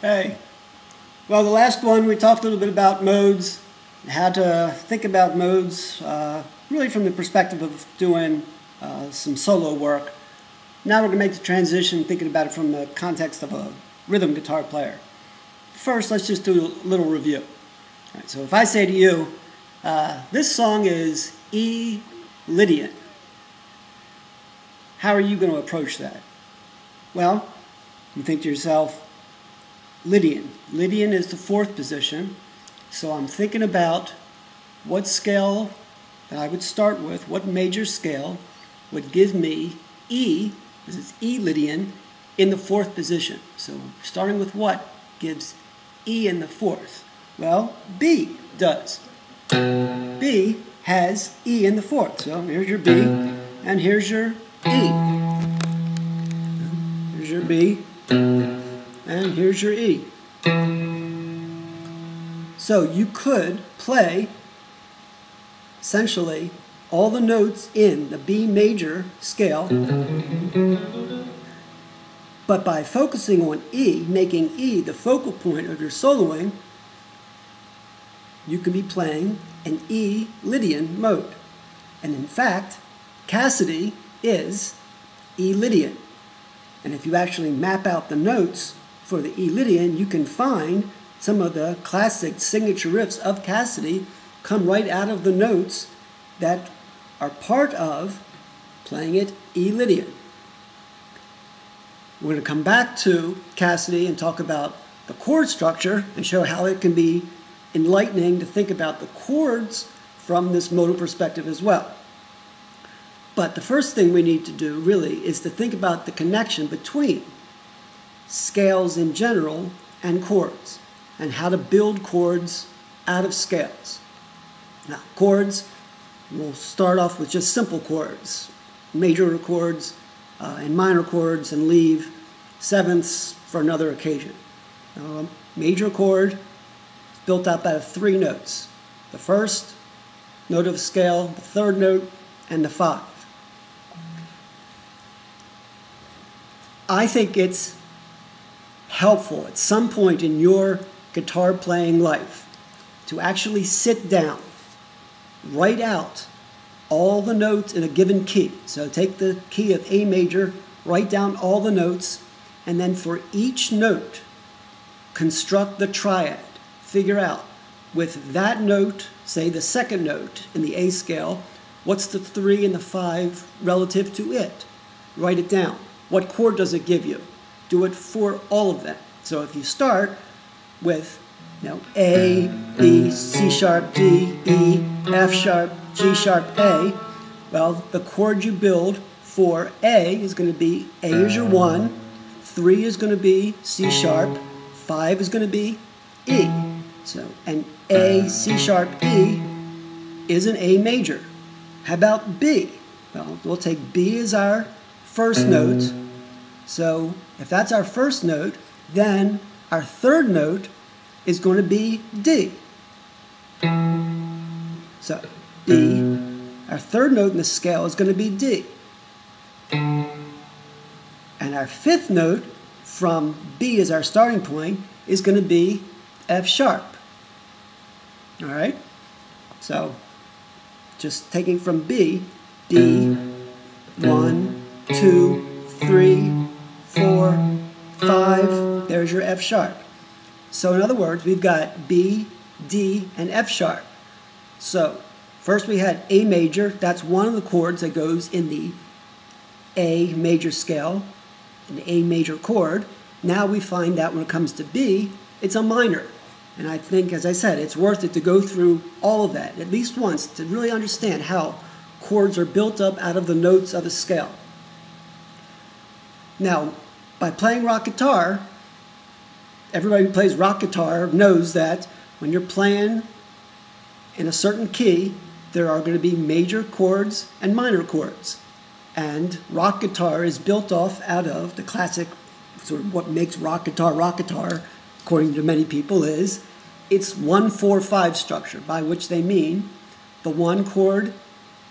Hey, well, the last one we talked a little bit about modes, how to think about modes, really from the perspective of doing some solo work. Now we're going to make the transition thinking about it from the context of a rhythm guitar player. First, let's just do a little review. All right, so if I say to you, this song is E Lydian, how are you going to approach that? Well, you think to yourself, Lydian. Lydian is the fourth position, so I'm thinking about what scale that I would start with, what major scale would give me E, because it's E Lydian, in the fourth position. So starting with what gives E in the fourth? Well, B does. B has E in the fourth. So here's your B, and here's your E. Here's your B, and here's your E. So you could play essentially all the notes in the B major scale, but by focusing on E, making E the focal point of your soloing, you can be playing an E Lydian mode. And in fact, Cassidy is E Lydian. And if you actually map out the notes for the E Lydian, you can find some of the classic signature riffs of Cassidy come right out of the notes that are part of playing it E Lydian. We're going to come back to Cassidy and talk about the chord structure and show how it can be enlightening to think about the chords from this modal perspective as well. But the first thing we need to do really is to think about the connection between scales in general and chords, and how to build chords out of scales. Now, chords, we'll start off with just simple chords, major chords and minor chords, and leave sevenths for another occasion. Major chord is built up out of three notes: the first note of a scale, the third note, and the five. I think it's helpful at some point in your guitar playing life to actually sit down, write out all the notes in a given key. So take the key of A major, write down all the notes, and then for each note, construct the triad. Figure out with that note, say the second note in the A scale, what's the 3 and the 5 relative to it? Write it down. What chord does it give you? Do it for all of them. So if you start with A, B, C sharp, D, E, F sharp, G sharp, A, well, the chord you build for A is going to be A is your 1, 3 is going to be C sharp, 5 is going to be E. So an A, C sharp, E is an A major. How about B? Well, we'll take B as our first note. So if that's our first note, then our third note is going to be D. So D, our third note in the scale is going to be D. And our fifth note from B as our starting point is going to be F sharp. All right? So just taking from B, D, 1, 2, 3, 4, 5, there's your F sharp. So in other words, we've got B, D, and F sharp. So first we had A major, that's one of the chords that goes in the A major scale, an A major chord. Now we find that when it comes to B, it's a minor. And I think, as I said, it's worth it to go through all of that, at least once, to really understand how chords are built up out of the notes of a scale. Now, by playing rock guitar, everybody who plays rock guitar knows that when you're playing in a certain key, there are going to be major chords and minor chords. And rock guitar is built off out of the classic, sort of what makes rock guitar, according to many people, is its 1-4-5 structure, by which they mean the 1 chord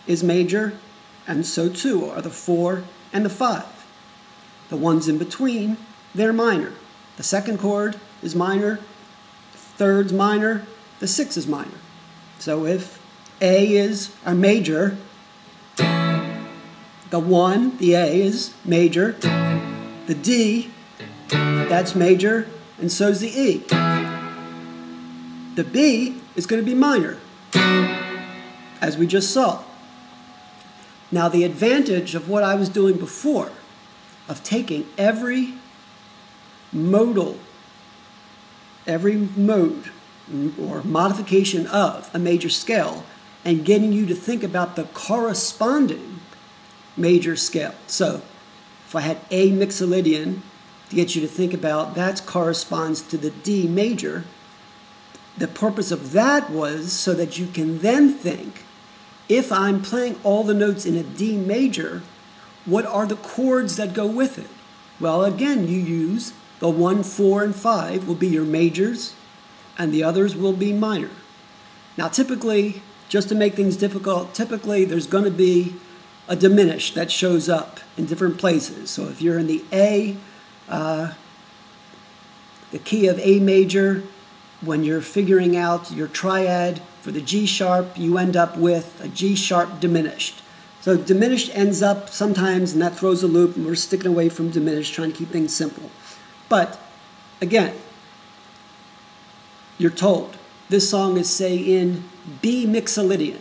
is major, and so too are the 4 and the 5. The ones in between, they're minor. The second chord is minor, third's minor, the 6 is minor. So if A is our major, the 1, the A, is major, the D, that's major, and so is the E. The B is going to be minor, as we just saw. Now the advantage of what I was doing before, of taking every modal, every mode or modification of a major scale, and getting you to think about the corresponding major scale. So if I had A mixolydian, to get you to think about that corresponds to the D major, the purpose of that was so that you can then think, if I'm playing all the notes in a D major, what are the chords that go with it? Well, again, you use the 1, 4, and 5 will be your majors, and the others will be minor. Now, typically, just to make things difficult, typically there's going to be a diminished that shows up in different places. So if you're in the A, the key of A major, when you're figuring out your triad for the G sharp, you end up with a G sharp diminished. So diminished ends up sometimes, and that throws a loop, and we're sticking away from diminished, trying to keep things simple. But again, you're told this song is, say, in B mixolydian.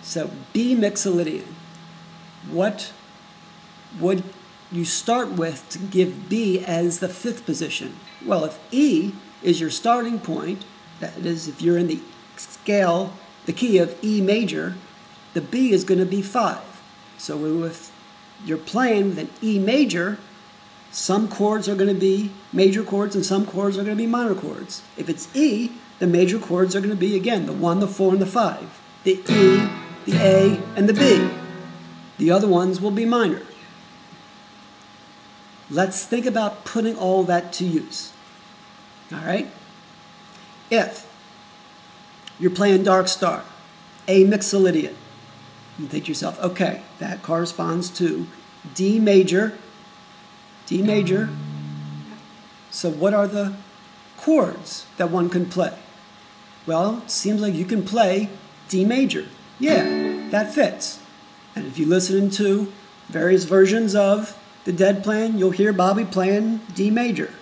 So B mixolydian. What would you start with to give B as the 5th position? Well, if E is your starting point, that is, if you're in the scale, the key of E major, the B is going to be 5. So if you're playing with an E major, some chords are going to be major chords and some chords are going to be minor chords. If it's E, the major chords are going to be, again, the 1, the 4, and the 5. The E, the A, and the B. The other ones will be minor. Let's think about putting all that to use. All right? If you're playing Dark Star, A mixolydian, you think to yourself, okay, that corresponds to D major, D major. So what are the chords that one can play? Well, it seems like you can play D major. Yeah, that fits. And if you listen to various versions of the Dead playing, you'll hear Bobby playing D major.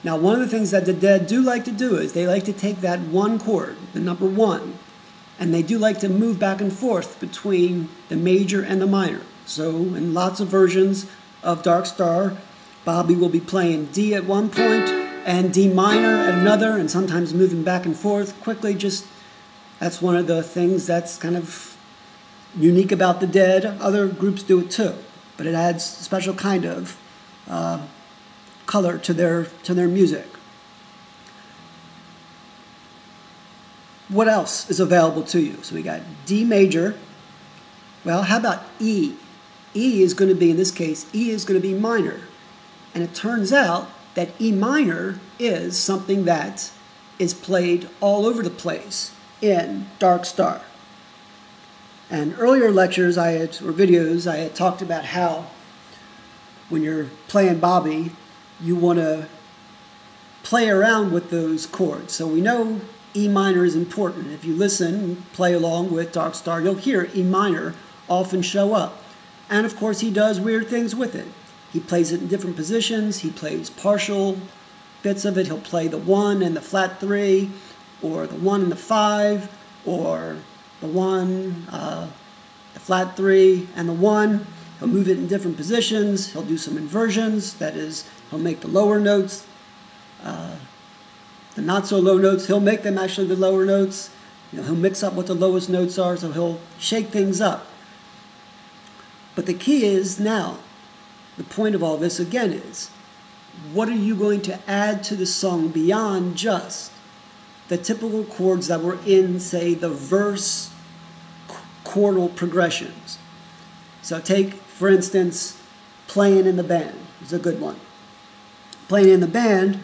Now, one of the things that the Dead do like to do is they like to take that one chord, the number 1, and they do like to move back and forth between the major and the minor. So in lots of versions of Dark Star, Bobby will be playing D at one point and D minor at another, and sometimes moving back and forth quickly. Just that's one of the things that's kind of unique about the Dead. Other groups do it too, but it adds a special kind of color to their music. What else is available to you? So we got D major. Well, how about E? E is going to be, in this case, E is going to be minor. And it turns out that E minor is something that is played all over the place in Dark Star. And earlier lectures or videos, I had talked about how when you're playing Bobby, you want to play around with those chords. So we know E minor is important. If you listen and play along with Dark Star, you'll hear E minor often show up. And of course, he does weird things with it. He plays it in different positions. He plays partial bits of it. He'll play the 1 and the flat 3, or the 1 and the 5, or the 1, the flat 3, and the 1. He'll move it in different positions. He'll do some inversions. That is, he'll make the lower notes, the not so low notes, he'll make them actually the lower notes. He'll mix up what the lowest notes are, so he'll shake things up. But the key is now, the point of all this again is, what are you going to add to the song beyond just the typical chords that were in, say, the verse chordal progressions? So take, for instance, Playin in the Band is a good one. Playin in the Band,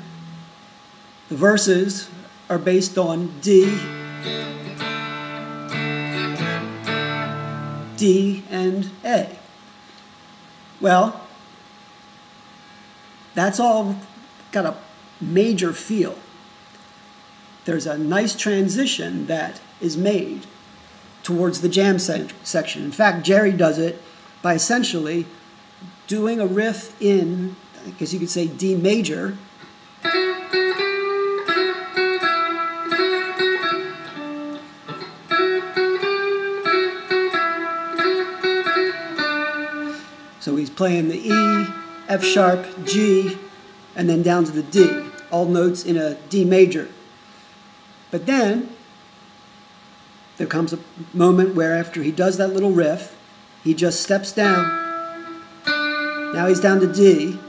the verses are based on D, D, and A. Well, that's all got a major feel. There's a nice transition that is made towards the jam section. In fact, Jerry does it by essentially doing a riff in, I guess you could say, D major. So he's playing the E, F sharp, G, and then down to the D, all notes in a D major. But then there comes a moment where after he does that little riff, he just steps down. Now he's down to D.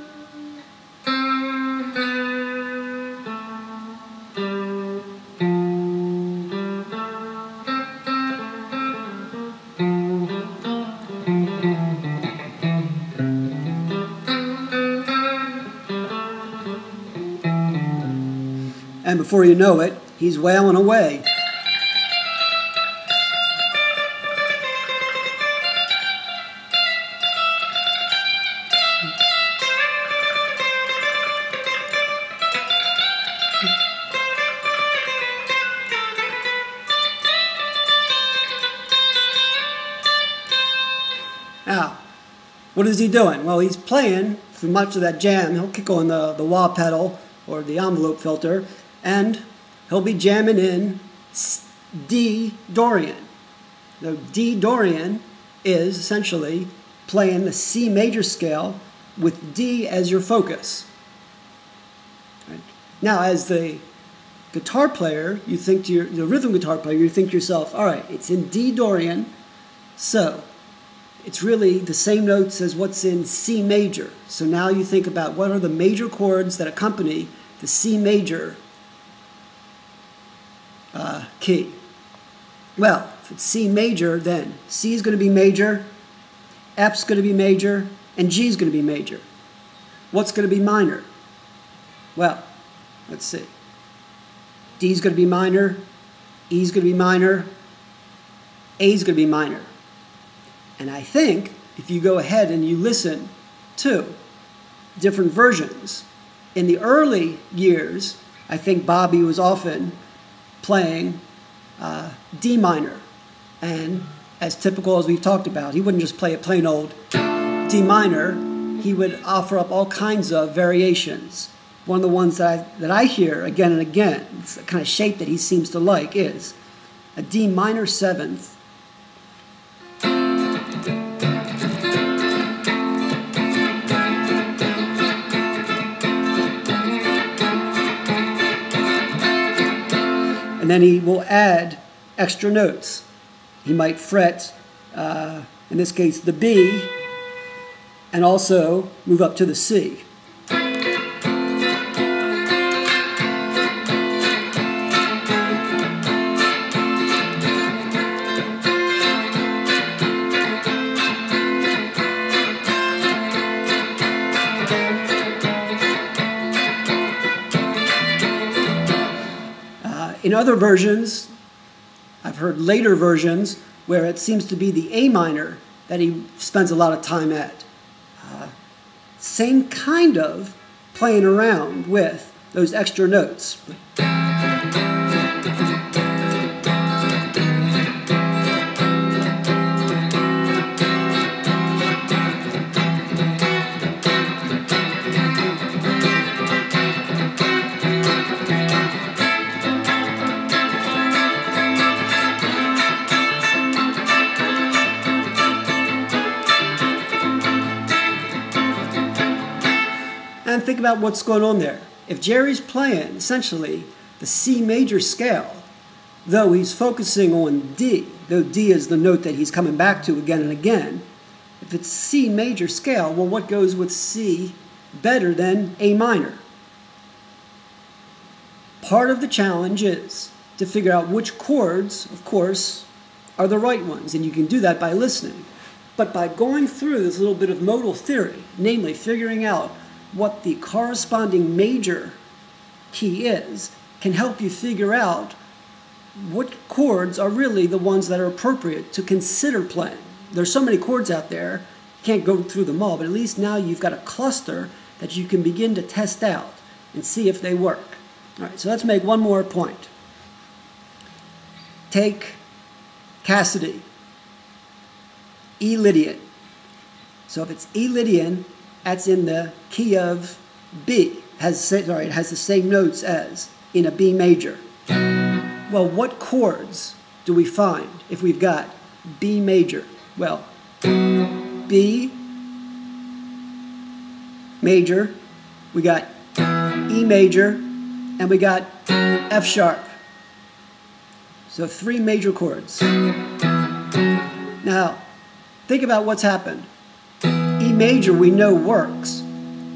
And before you know it, he's wailing away. Now, what is he doing? Well, he's playing for much of that jam. He'll kick on the wah pedal or the envelope filter, and he'll be jamming in D Dorian. The D Dorian is essentially playing the C major scale with D as your focus. Right? Now, as the guitar player, you think to the rhythm guitar player, you think to yourself, all right, it's in D Dorian, so it's really the same notes as what's in C major. So now you think about what are the major chords that accompany the C major key. Well, if it's C major, then C is going to be major, F's going to be major, and G is going to be major. What's going to be minor? Well, let's see. D is going to be minor, E is going to be minor, A is going to be minor. And I think if you go ahead and you listen to different versions, in the early years, I think Bobby was often playing D minor. And as typical as we've talked about, he wouldn't just play a plain old D minor. He would offer up all kinds of variations. One of the ones that I hear again and again, it's the kind of shape that he seems to like, is a D minor seventh, and then he will add extra notes. He might fret, in this case, the B, and also move up to the C. In other versions, I've heard later versions where it seems to be the A minor that he spends a lot of time at. Same kind of playing around with those extra notes. And think about what's going on there. If Jerry's playing, essentially, the C major scale, though he's focusing on D, though D is the note that he's coming back to again and again, if it's C major scale, well, what goes with C better than A minor? Part of the challenge is to figure out which chords, of course, are the right ones, and you can do that by listening. But by going through this little bit of modal theory, namely figuring out what the corresponding major key is, can help you figure out what chords are really the ones that are appropriate to consider playing. There's so many chords out there, you can't go through them all, but at least now you've got a cluster that you can begin to test out. and see if they work. All right, so let's make one more point. Take Cassidy, E Lydian. So if it's E Lydian, that's in the key of B. It has the same notes as in a B major. Well, what chords do we find if we've got B major? Well, B major, we got E major, and we got F sharp. So 3 major chords. Now, think about what's happened. E major we know works.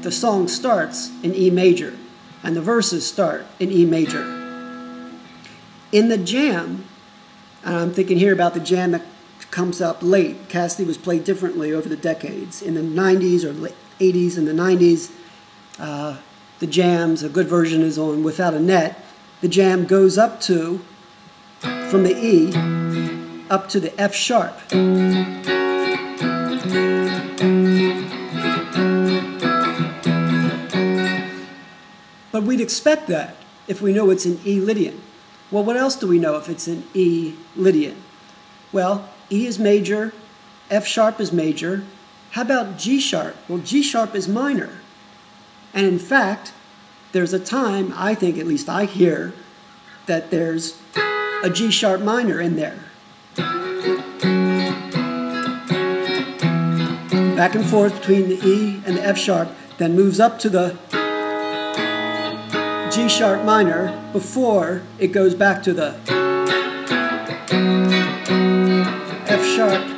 The song starts in E major, and the verses start in E major. In the jam, and I'm thinking here about the jam that comes up late. Cassidy was played differently over the decades. In the 90s or late 80s and the 90s, the jams, a good version is on Without a Net. The jam goes up to, from the E, up to the F sharp. But we'd expect that if we know it's in E Lydian. Well, what else do we know if it's in E Lydian? Well, E is major, F sharp is major. How about G sharp? Well, G sharp is minor. And in fact, there's a time, I think, at least I hear, that there's a G sharp minor in there. Back and forth between the E and the F sharp, then moves up to the G sharp minor before it goes back to the F sharp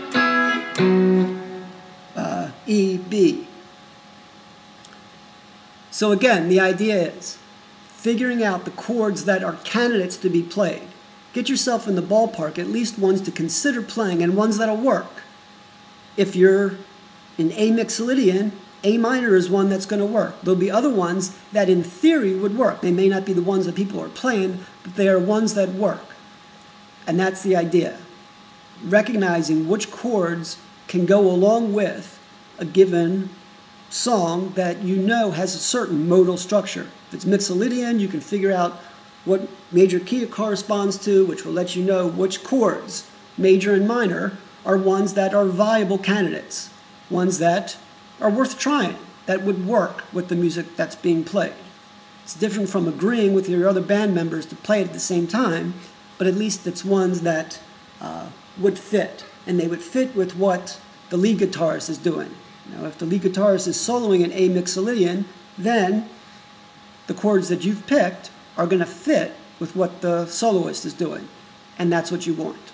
E, B. So again, the idea is figuring out the chords that are candidates to be played. Get yourself in the ballpark, at least ones to consider playing and ones that'll work. If you're in A Mixolydian, A minor is one that's going to work. There'll be other ones that in theory would work. They may not be the ones that people are playing, but they are ones that work. And that's the idea. Recognizing which chords can go along with a given song that you know has a certain modal structure. If it's Mixolydian, you can figure out what major key it corresponds to, which will let you know which chords, major and minor, are ones that are viable candidates, ones that are worth trying, that would work with the music that's being played. It's different from agreeing with your other band members to play it at the same time, but at least it's ones that would fit, and they would fit with what the lead guitarist is doing. Now, if the lead guitarist is soloing an A Mixolydian, then the chords that you've picked are going to fit with what the soloist is doing, and that's what you want.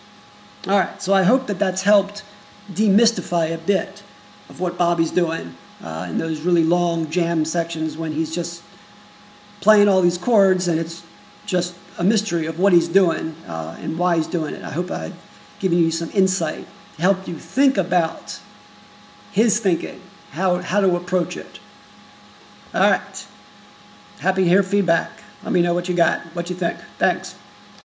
All right, so I hope that that's helped demystify a bit of what Bobby's doing in those really long jam sections when he's just playing all these chords and it's just a mystery of what he's doing and why he's doing it. I hope I've given you some insight to help you think about his thinking, how to approach it. All right. Happy to hear feedback. Let me know what you got, what you think. Thanks.